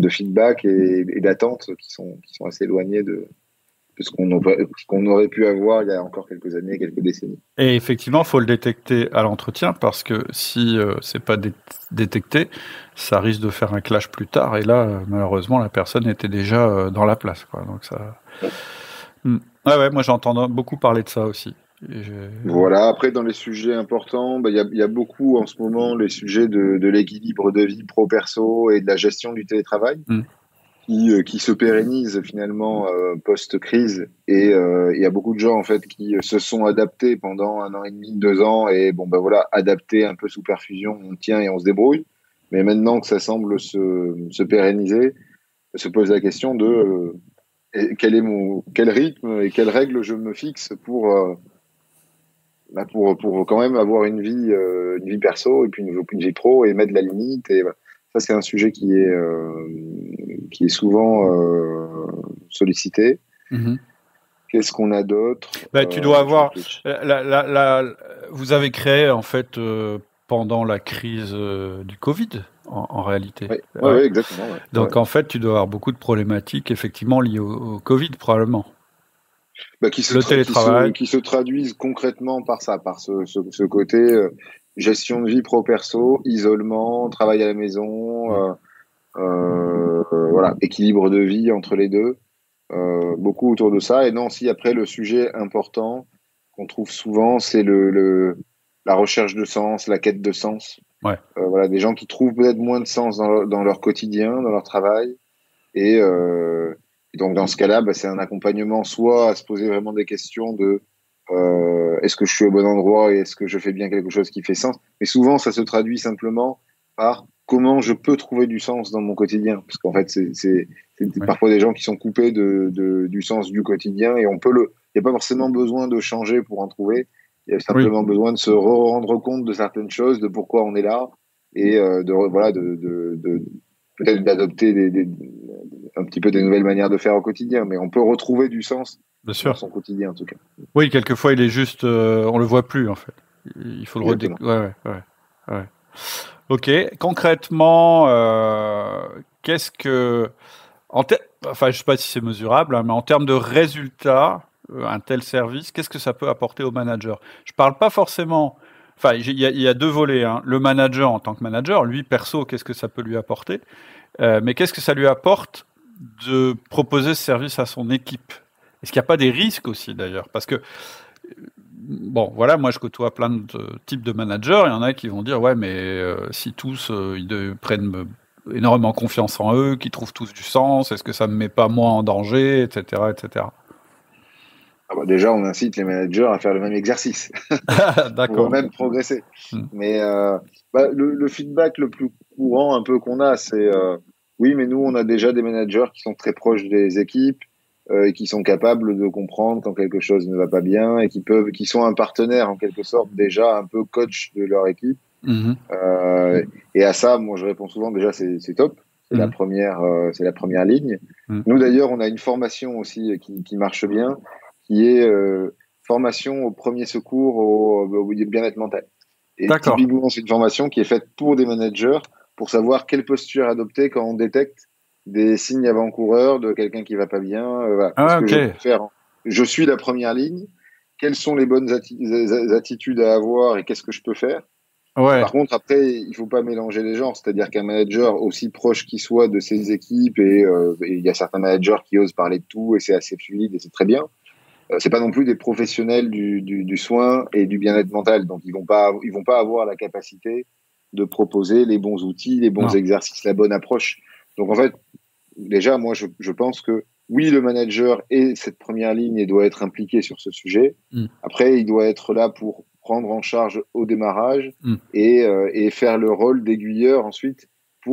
S2: feedback et d'attentes qui sont assez éloignés de ce qu'on aurait pu avoir il y a encore quelques années, quelques décennies.
S1: Et effectivement, il faut le détecter à l'entretien parce que si c'est pas détecté, ça risque de faire un clash plus tard. Et là, malheureusement, la personne était déjà dans la place, quoi. Donc ça. Ouais, moi j'entends beaucoup parler de ça aussi.
S2: Voilà. Après, dans les sujets importants, il y a beaucoup en ce moment les sujets de l'équilibre de vie pro-perso et de la gestion du télétravail. Qui se pérennise finalement post-crise et il y a beaucoup de gens en fait qui se sont adaptés pendant 1 an et demi, 2 ans et bon voilà, adaptés un peu sous perfusion, on tient et on se débrouille. Mais maintenant que ça semble se pérenniser, se pose la question de quel rythme et quelles règles je me fixe pour quand même avoir une vie perso et puis une vie pro et mettre la limite et voilà. Ça, c'est un sujet qui est souvent sollicité. Qu'est-ce qu'on a d'autre ?
S1: Tu dois avoir. Vous avez créé, en fait, pendant la crise du Covid, en réalité.
S2: Oui, exactement. Ouais.
S1: Donc, en fait, tu dois avoir beaucoup de problématiques, effectivement, liées au Covid, probablement.
S2: Qui se traduisent concrètement par ça, par ce côté. Gestion de vie pro-perso, isolement, travail à la maison, voilà, équilibre de vie entre les deux, beaucoup autour de ça. Et non, si après le sujet important qu'on trouve souvent, c'est la recherche de sens, la quête de sens.
S1: Ouais.
S2: Voilà, des gens qui trouvent peut-être moins de sens dans leur quotidien, dans leur travail. Et donc dans ce cas-là, c'est un accompagnement soit à se poser vraiment des questions de est-ce que je suis au bon endroit et est-ce que je fais bien quelque chose qui fait sens ? Mais souvent, ça se traduit simplement par comment je peux trouver du sens dans mon quotidien. Parce qu'en fait, c'est parfois des gens qui sont coupés du sens du quotidien et il n'y a pas forcément besoin de changer pour en trouver. Il y a simplement besoin de se rendre compte de certaines choses, de pourquoi on est là et peut-être d'adopter un petit peu des nouvelles manières de faire au quotidien. Mais on peut retrouver du sens. Bien sûr. Dans son quotidien, en tout cas.
S1: Oui, quelquefois, il est juste... on le voit plus, en fait. Il faut le redécouvrir. Ouais. Ok. Concrètement, qu'est-ce que... je ne sais pas si c'est mesurable, hein, mais en termes de résultats, un tel service, qu'est-ce que ça peut apporter au manager? Je parle pas forcément. Enfin, il y a deux volets, hein. Le manager en tant que manager, lui perso, qu'est-ce que ça peut lui apporter? Mais qu'est-ce que ça lui apporte de proposer ce service à son équipe? Est-ce qu'il n'y a pas des risques aussi d'ailleurs? Parce que bon, voilà, moi je côtoie plein de types de managers. Il y en a qui vont dire ouais, mais si tous ils prennent énormément confiance en eux, qu'ils trouvent tous du sens, est-ce que ça me met pas moi en danger, etc., etc.
S2: Ah bah déjà, on incite les managers à faire le même exercice pour
S1: D'accord.
S2: même progresser. Mais le feedback le plus courant un peu qu'on a, c'est oui, mais nous, on a déjà des managers qui sont très proches des équipes et qui sont capables de comprendre quand quelque chose ne va pas bien et qui sont un partenaire en quelque sorte déjà un peu coach de leur équipe. Et à ça, moi, je réponds souvent déjà, c'est top. C'est la première ligne. Nous, d'ailleurs, on a une formation aussi qui marche bien, qui est formation au premier secours au bien-être mental. Et typiquement, c'est une formation qui est faite pour des managers pour savoir quelle posture adopter quand on détecte des signes avant-coureurs de quelqu'un qui va pas bien. Voilà. Que je peux faire. Je suis la première ligne. Quelles sont les bonnes attitudes à avoir et qu'est-ce que je peux faire?
S1: Ouais.
S2: Par contre, après, il faut pas mélanger les genres. C'est-à-dire qu'un manager, aussi proche qu'il soit de ses équipes, et il y a certains managers qui osent parler de tout et c'est assez fluide et c'est très bien. C'est pas non plus des professionnels du soin et du bien-être mental. Donc, ils vont pas avoir la capacité de proposer les bons outils, les bons exercices, la bonne approche. Donc, en fait, déjà, moi, je pense que oui, le manager est cette première ligne et doit être impliqué sur ce sujet. Après, il doit être là pour prendre en charge au démarrage et faire le rôle d'aiguilleur ensuite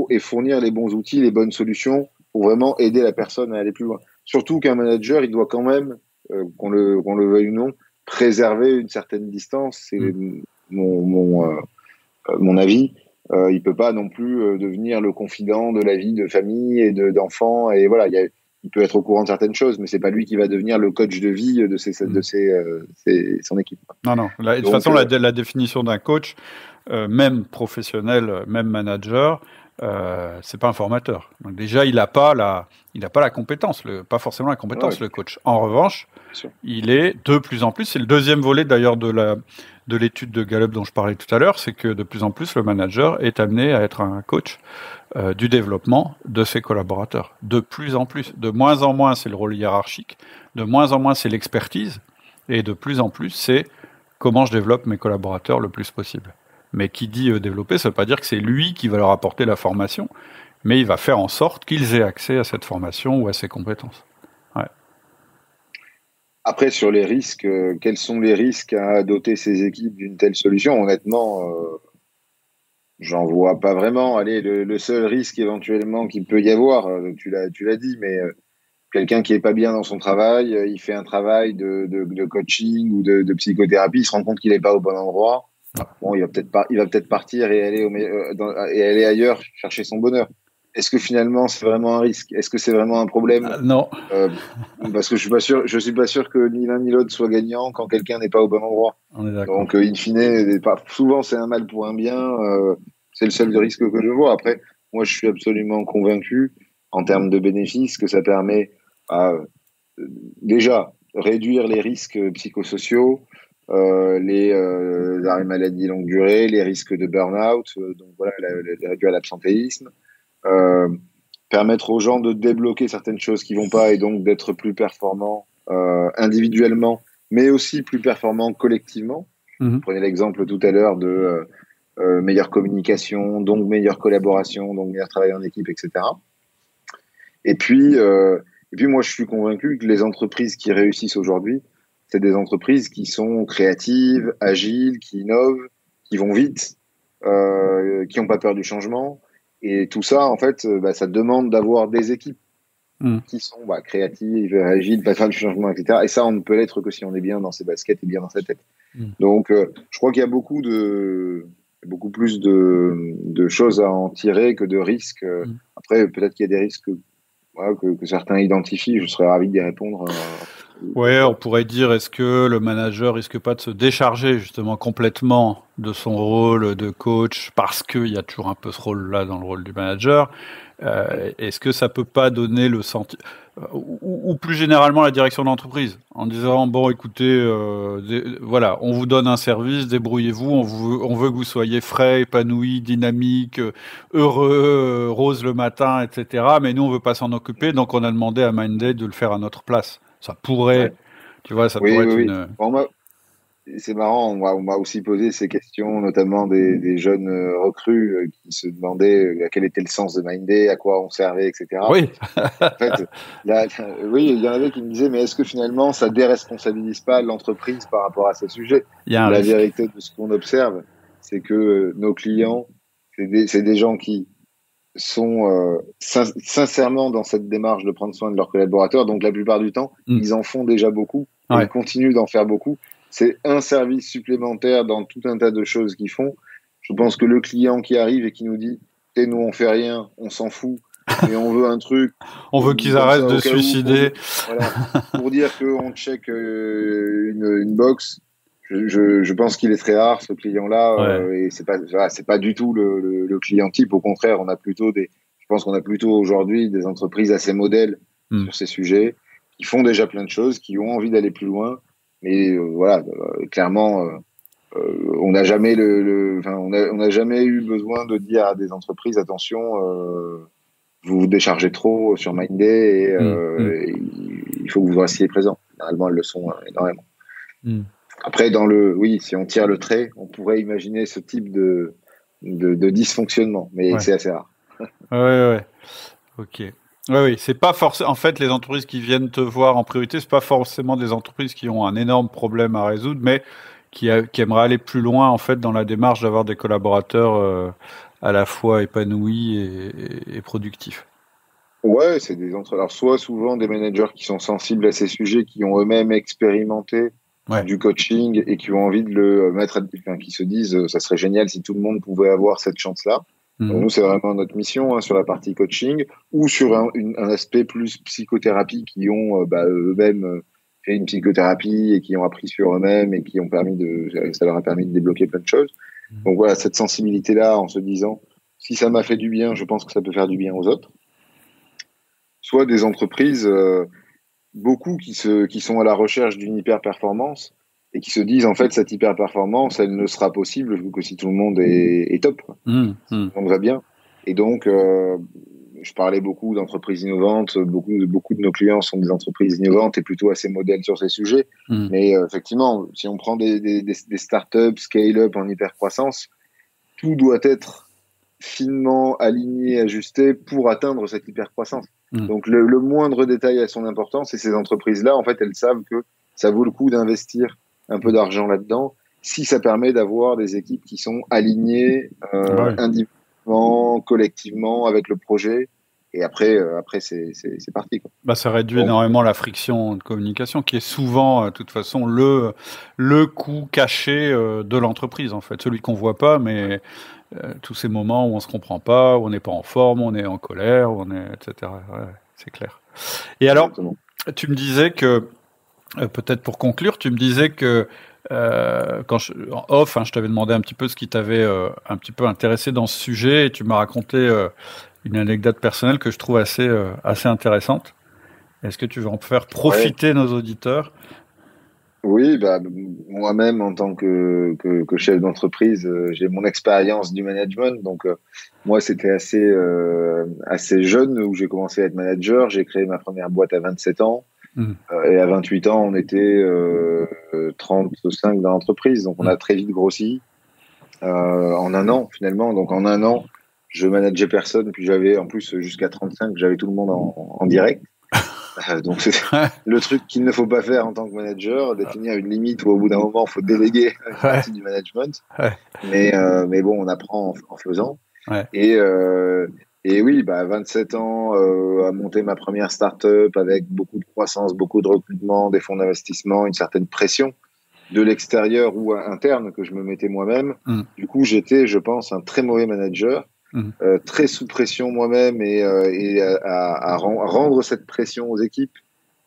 S2: et fournir les bons outils, les bonnes solutions pour vraiment aider la personne à aller plus loin. Surtout qu'un manager, il doit quand même, qu'on le veuille ou non, préserver une certaine distance. C'est mon avis. Il peut pas non plus devenir le confident de la vie de famille et d'enfants. Et voilà, il peut être au courant de certaines choses, mais c'est pas lui qui va devenir le coach de vie de son équipe.
S1: Non. De toute façon, la définition d'un coach, même professionnel, même manager, c'est pas un formateur. Donc déjà, il a pas la compétence, pas forcément la compétence, le coach. En revanche, il est de plus en plus, c'est le deuxième volet d'ailleurs de l'étude de Gallup dont je parlais tout à l'heure, c'est que de plus en plus le manager est amené à être un coach du développement de ses collaborateurs. De plus en plus. De moins en moins, c'est le rôle hiérarchique. De moins en moins, c'est l'expertise. Et de plus en plus, c'est comment je développe mes collaborateurs le plus possible. Mais qui dit développer, ça ne veut pas dire que c'est lui qui va leur apporter la formation, mais il va faire en sorte qu'ils aient accès à cette formation ou à ces compétences. Ouais.
S2: Après, sur les risques, quels sont les risques à doter ces équipes d'une telle solution? Honnêtement, j'en vois pas vraiment. Allez, le seul risque éventuellement qu'il peut y avoir, tu l'as dit, mais quelqu'un qui est pas bien dans son travail, il fait un travail de coaching ou de psychothérapie, il se rend compte qu'il est pas au bon endroit. Bon, il va peut-être partir et aller ailleurs chercher son bonheur. Est-ce que finalement c'est vraiment un risque? Est-ce que c'est vraiment un problème?
S1: Non.
S2: Parce que je suis pas sûr que ni l'un ni l'autre soit gagnant quand quelqu'un n'est pas au bon endroit.
S1: On est d'accord.
S2: Donc, in fine, souvent c'est un mal pour un bien. C'est le seul risque que je vois. Après, moi, je suis absolument convaincu en termes de bénéfices que ça permet déjà réduire les risques psychosociaux, les arrêts maladie longue durée, les risques de burn-out, donc voilà, réduire l'absentéisme, permettre aux gens de débloquer certaines choses qui vont pas et donc d'être plus performants individuellement, mais aussi plus performants collectivement. Prenez l'exemple tout à l'heure de meilleure communication, donc meilleure collaboration, donc meilleur travail en équipe, etc. Et puis moi, je suis convaincu que les entreprises qui réussissent aujourd'hui, c'est des entreprises qui sont créatives, agiles, qui innovent, qui vont vite, qui n'ont pas peur du changement. Et tout ça, en fait, ça demande d'avoir des équipes qui sont créatives, agiles, pas faire du changement, etc. Et ça, on ne peut l'être que si on est bien dans ses baskets et bien dans sa tête. Donc, je crois qu'il y a beaucoup plus de choses à en tirer que de risques. Après, peut-être qu'il y a des risques que certains identifient. Je serais ravi d'y répondre.
S1: Ouais, on pourrait dire, est-ce que le manager risque pas de se décharger justement complètement de son rôle de coach, parce qu'il y a toujours un peu ce rôle-là dans le rôle du manager. Est-ce que ça peut pas donner le sentiment, ou plus généralement la direction d'entreprise, en disant bon, écoutez, voilà, on vous donne un service, débrouillez-vous, on veut que vous soyez frais, épanoui, dynamique, heureux, rose le matin, etc. Mais nous on veut pas s'en occuper, donc on a demandé à Mindday de le faire à notre place. Ça pourrait, tu vois, ça pourrait être
S2: Oui.
S1: une.
S2: Bon, c'est marrant, on m'a aussi posé ces questions, notamment des jeunes recrues qui se demandaient quel était le sens de Mindday, à quoi on servait, etc.
S1: Oui.
S2: En fait, oui, il y en avait qui me disaient, mais est-ce que finalement ça déresponsabilise pas l'entreprise par rapport à ces sujets?
S1: Il y a un
S2: La
S1: risque.
S2: vérité de ce qu'on observe, c'est que nos clients, c'est des gens qui sont sincèrement dans cette démarche de prendre soin de leurs collaborateurs. Donc la plupart du temps, ils en font déjà beaucoup et ils continuent d'en faire beaucoup. C'est un service supplémentaire dans tout un tas de choses qu'ils font. Je pense que le client qui arrive et qui nous dit nous on fait rien, on s'en fout, mais on veut un truc.
S1: On veut qu'ils arrêtent de se suicider.
S2: Pour dire qu'on check une box. Je pense qu'il est très rare, ce client-là, et c'est pas du tout le client type. Au contraire, je pense qu'on a plutôt aujourd'hui des entreprises assez modèles sur ces sujets, qui font déjà plein de choses, qui ont envie d'aller plus loin. Mais clairement, on n'a jamais on n'a jamais eu besoin de dire à des entreprises attention, vous vous déchargez trop sur Mindday et il faut que vous restiez présent. Généralement, elles le sont énormément. Après, si on tire le trait, on pourrait imaginer ce type de dysfonctionnement, mais c'est assez rare.
S1: Ouais. Ok. Oui, c'est pas forcément. En fait, les entreprises qui viennent te voir en priorité, c'est pas forcément des entreprises qui ont un énorme problème à résoudre, mais qui aimeraient aller plus loin en fait dans la démarche d'avoir des collaborateurs à la fois épanouis et productifs.
S2: Ouais, c'est alors soit souvent des managers qui sont sensibles à ces sujets, qui ont eux-mêmes expérimenté du coaching et qui ont envie de le mettre, qui se disent ça serait génial si tout le monde pouvait avoir cette chance-là. Donc, nous, c'est vraiment notre mission sur la partie coaching ou sur un aspect plus psychothérapie qui ont eux-mêmes fait une psychothérapie et qui ont appris sur eux-mêmes et qui ont ça leur a permis de débloquer plein de choses. Donc voilà, cette sensibilité-là en se disant si ça m'a fait du bien, je pense que ça peut faire du bien aux autres. Soit des entreprises, beaucoup qui sont à la recherche d'une hyper-performance et qui se disent en fait cette hyper-performance, elle ne sera possible que si tout le monde est top, tout le monde va bien. Et donc, je parlais beaucoup d'entreprises innovantes, beaucoup de nos clients sont des entreprises innovantes et plutôt assez modèles sur ces sujets. Mais effectivement, si on prend des startups, scale-up en hyper-croissance, tout doit être finement aligné, ajusté pour atteindre cette hyper-croissance. Donc le moindre détail a son importance et ces entreprises-là, en fait, elles savent que ça vaut le coup d'investir un peu d'argent là-dedans si ça permet d'avoir des équipes qui sont alignées individuellement, collectivement avec le projet. Et après c'est parti, quoi.
S1: Ça réduit énormément la friction de communication qui est souvent, de toute façon, le coût caché de l'entreprise, en fait. Celui qu'on voit pas, mais tous ces moments où on se comprend pas, où on n'est pas en forme, où on est en colère, où on est, etc. Ouais, c'est clair. Et alors, exactement. Tu me disais que, peut-être pour conclure, tu me disais que en off, je t'avais demandé un petit peu ce qui t'avait un petit peu intéressé dans ce sujet, et tu m'as raconté une anecdote personnelle que je trouve assez intéressante. Est-ce que tu veux en faire profiter nos auditeurs?
S2: Oui, moi-même en tant que chef d'entreprise, j'ai mon expérience du management. Donc moi, c'était assez jeune où j'ai commencé à être manager. J'ai créé ma première boîte à 27 ans. Et à 28 ans, on était 35 dans l'entreprise. Donc on a très vite grossi en un an finalement. Donc en un an, je manageais personne. Puis j'avais en plus jusqu'à 35, j'avais tout le monde en direct. Donc c'est le truc qu'il ne faut pas faire en tant que manager, définir une limite où au bout d'un moment il faut déléguer une partie du management. Mais bon, on apprend en faisant. Et oui, 27 ans à monter ma première start-up avec beaucoup de croissance, beaucoup de recrutement, des fonds d'investissement, une certaine pression de l'extérieur ou interne que je me mettais moi-même. Du coup, j'étais, je pense, un très mauvais manager. Très sous pression moi-même et à rendre cette pression aux équipes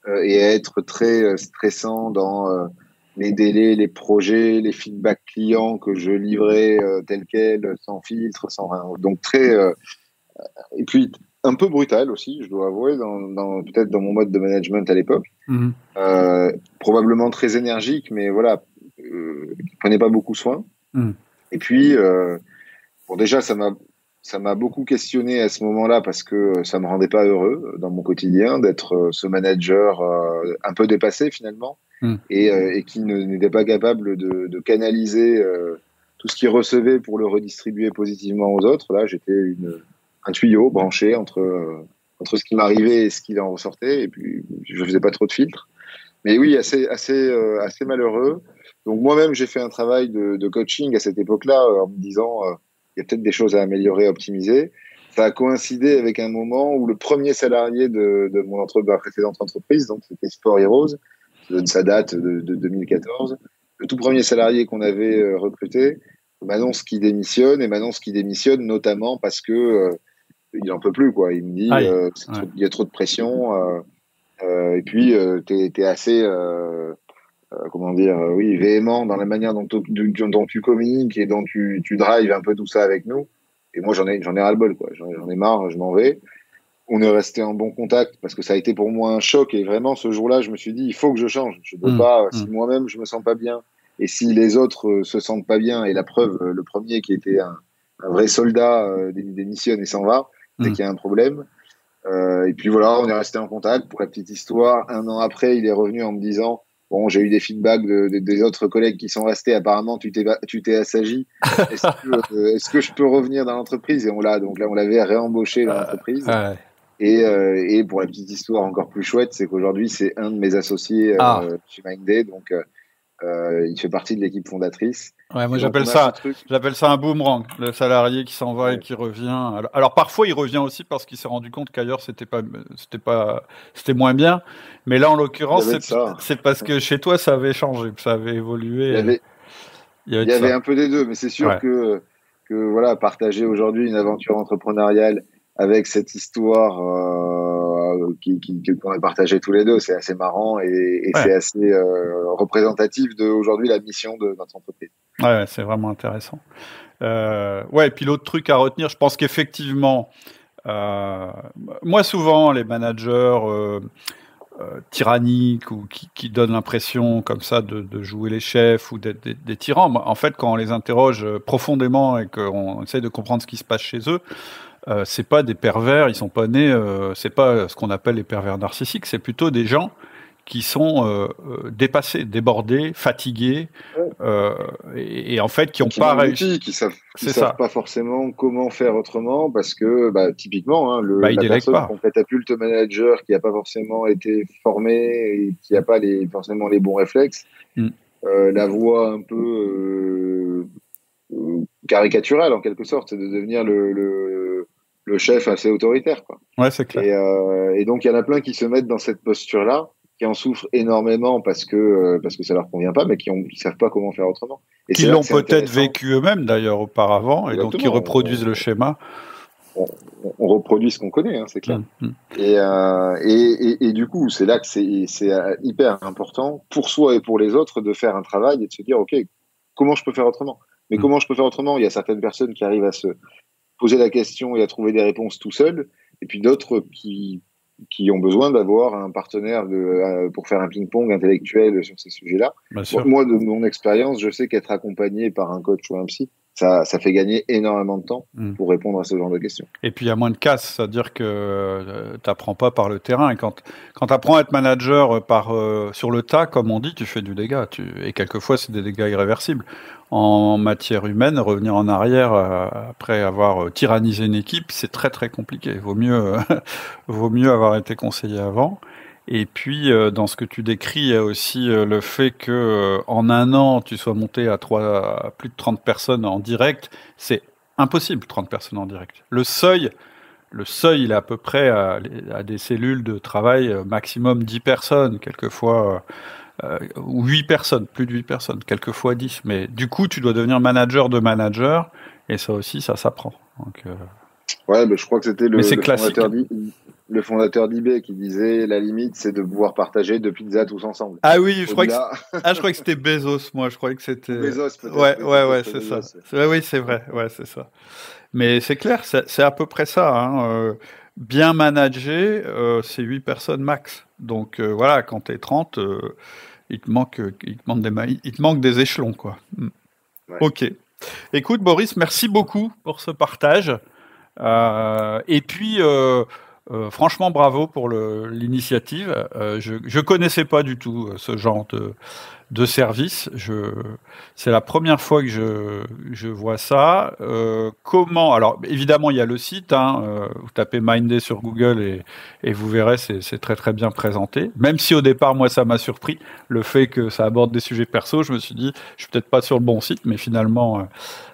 S2: et à être très stressant dans les délais, les projets, les feedbacks clients que je livrais tel quel, sans filtre, sans rien. Donc et puis un peu brutal aussi, je dois avouer, peut-être dans mon mode de management à l'époque. Probablement très énergique, mais voilà, qui prenait pas beaucoup soin. Et puis, bon, déjà, ça m'a beaucoup questionné à ce moment-là parce que ça me rendait pas heureux dans mon quotidien d'être ce manager un peu dépassé finalement et qui n'était pas capable de canaliser tout ce qu'il recevait pour le redistribuer positivement aux autres. Là, j'étais un tuyau branché entre ce qui m'arrivait et ce qui en ressortait, et puis je faisais pas trop de filtres. Mais oui, assez malheureux. Donc moi-même, j'ai fait un travail de coaching à cette époque-là en me disant il y a peut-être des choses à améliorer, à optimiser. Ça a coïncidé avec un moment où le premier salarié de ma précédente entreprise, donc c'était Sport Heroes, ça date de 2014, le tout premier salarié qu'on avait recruté m'annonce qu'il démissionne, et m'annonce qu'il démissionne notamment parce que il en peut plus, quoi. Il me dit il y a trop de pression et puis t'es assez comment dire, oui, véhément dans la manière dont tu communiques et dont tu drives un peu tout ça avec nous. Et moi, j'en ai ras-le-bol, quoi. J'en ai marre, je m'en vais. On est resté en bon contact parce que ça a été pour moi un choc. Et vraiment, ce jour-là, je me suis dit, il faut que je change. Je ne peux pas, si moi-même, je me sens pas bien et si les autres se sentent pas bien, et la preuve, le premier qui était un vrai soldat démissionne et s'en va, c'est qu'il y a un problème. Et puis voilà, on est resté en contact. Pour la petite histoire, 1 an après, il est revenu en me disant, bon, j'ai eu des feedbacks des autres collègues qui sont restés. Apparemment, tu t'es assagi. Est-ce que je peux revenir dans l'entreprise? Et donc là, on l'avait réembauché dans l'entreprise. Et pour la petite histoire encore plus chouette, c'est qu'aujourd'hui, c'est un de mes associés chez Mindday. Donc, il fait partie de l'équipe fondatrice.
S1: Ouais, moi j'appelle ça un boomerang, le salarié qui s'en va et qui revient. Alors parfois il revient aussi parce qu'il s'est rendu compte qu'ailleurs c'était moins bien. Mais là en l'occurrence c'est parce que chez toi ça avait changé, ça avait évolué.
S2: Il y avait un peu des deux, mais c'est sûr que voilà, partager aujourd'hui une aventure entrepreneuriale avec cette histoire qu'on a partagée tous les deux, c'est assez marrant et c'est assez représentatif d'aujourd'hui la mission de notre entreprise.
S1: Ouais, c'est vraiment intéressant. Et puis l'autre truc à retenir, je pense qu'effectivement, moi souvent les managers tyranniques ou qui donnent l'impression comme ça de jouer les chefs ou d'être des tyrans, en fait quand on les interroge profondément et qu'on essaie de comprendre ce qui se passe chez eux, c'est pas des pervers, ils sont pas nés, c'est pas ce qu'on appelle les pervers narcissiques, c'est plutôt des gens qui sont dépassés, débordés, fatigués, et en fait qui n'ont pas réussi,
S2: qui savent pas forcément comment faire autrement, parce que typiquement la personne qu'on catapulte manager qui n'a pas forcément été formé et qui n'a pas forcément les bons réflexes, la voie un peu caricaturale en quelque sorte, c'est de devenir le chef assez autoritaire, quoi.
S1: Ouais, c'est clair.
S2: Et donc il y en a plein qui se mettent dans cette posture-là, qui en souffrent énormément parce que ça leur convient pas, mais qui savent pas comment faire autrement. Et
S1: qui l'ont peut-être vécu eux-mêmes d'ailleurs auparavant. Exactement. Et donc qui reproduisent le schéma.
S2: On reproduit ce qu'on connaît, c'est clair. Et du coup, c'est là que c'est hyper important pour soi et pour les autres de faire un travail et de se dire, ok, comment je peux faire autrement? Mais comment je peux faire autrement? Il y a certaines personnes qui arrivent à se poser la question et à trouver des réponses tout seuls, et puis d'autres qui ont besoin d'avoir un partenaire pour faire un ping-pong intellectuel sur ces sujets-là. Moi, de mon expérience, je sais qu'être accompagné par un coach ou un psy, ça fait gagner énormément de temps pour répondre à ce genre de questions.
S1: Et puis il y a moins de casse, c'est-à-dire que tu n'apprends pas par le terrain. Et quand tu apprends à être manager sur le tas, comme on dit, tu fais du dégât. Et quelquefois, c'est des dégâts irréversibles. En matière humaine, revenir en arrière après avoir tyrannisé une équipe, c'est très très compliqué. Vaut mieux avoir été conseillé avant. Et puis, dans ce que tu décris, il y a aussi le fait que en 1 an, tu sois monté à plus de 30 personnes en direct. C'est impossible, 30 personnes en direct. Le seuil, il est à peu près à des cellules de travail maximum 10 personnes, quelquefois, ou 8 personnes, plus de 8 personnes, quelquefois 10. Mais du coup, tu dois devenir manager de manager, et ça aussi, ça s'apprend. Donc,
S2: ouais, je crois que c'était le fondateur le fondateur d'eBay qui disait la limite, c'est de pouvoir partager 2 pizzas tous ensemble.
S1: Ah oui, je crois que c'était Bezos, moi. Je croyais que c'était.
S2: Bezos, peut-être.
S1: Ouais, c'est ça. Oui, c'est vrai. Ouais, c'est ça. Mais c'est clair, c'est à peu près ça. Hein. Bien managé, c'est 8 personnes max. Donc voilà, quand t'es 30, il te manque des échelons, quoi. Ouais. Ok. Écoute, Boris, merci beaucoup pour ce partage. Et puis, franchement, bravo pour l'initiative. Je connaissais pas du tout ce genre de service. C'est la première fois que je vois ça. Comment? Alors, évidemment, il y a le site. Vous tapez Mindday sur Google et vous verrez, c'est très très bien présenté. Même si au départ, moi, ça m'a surpris le fait que ça aborde des sujets perso. Je me suis dit, je suis peut-être pas sur le bon site, mais finalement,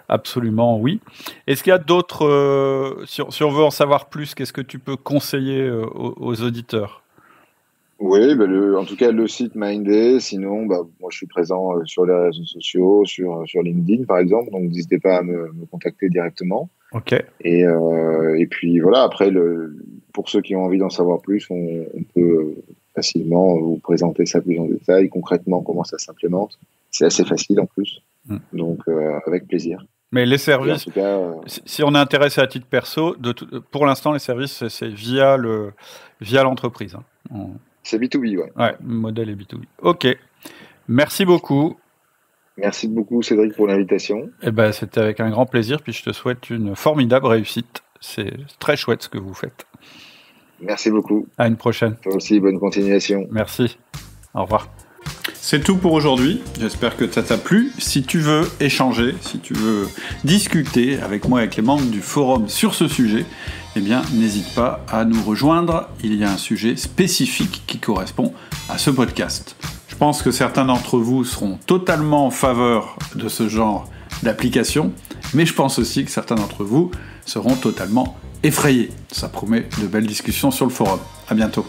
S1: absolument oui. Est-ce qu'il y a d'autres, si on veut en savoir plus, qu'est-ce que tu peux conseiller aux auditeurs?
S2: Oui, en tout cas, le site Mindday. Sinon, moi, je suis présent sur les réseaux sociaux, sur LinkedIn, par exemple. Donc, n'hésitez pas à me contacter directement.
S1: Ok.
S2: Et puis, voilà, après, pour ceux qui ont envie d'en savoir plus, on peut facilement vous présenter ça plus en détail, concrètement, comment ça s'implémente. C'est assez facile, en plus. Donc, avec plaisir.
S1: Mais les services, en tout cas, si on est intéressé à titre perso, pour l'instant, les services, c'est via l'entreprise. Hein.
S2: C'est B2B, ouais.
S1: Ouais, le modèle est B2B. Ok. Merci beaucoup.
S2: Merci beaucoup, Cédric, pour l'invitation.
S1: C'était avec un grand plaisir, puis je te souhaite une formidable réussite. C'est très chouette ce que vous faites.
S2: Merci beaucoup.
S1: À une prochaine.
S2: Toi aussi, bonne continuation.
S1: Merci. Au revoir.
S3: C'est tout pour aujourd'hui. J'espère que ça t'a plu. Si tu veux échanger, si tu veux discuter avec moi, avec les membres du forum sur ce sujet, eh bien, n'hésite pas à nous rejoindre. Il y a un sujet spécifique qui correspond à ce podcast. Je pense que certains d'entre vous seront totalement en faveur de ce genre d'application, mais je pense aussi que certains d'entre vous seront totalement effrayés. Ça promet de belles discussions sur le forum. À bientôt.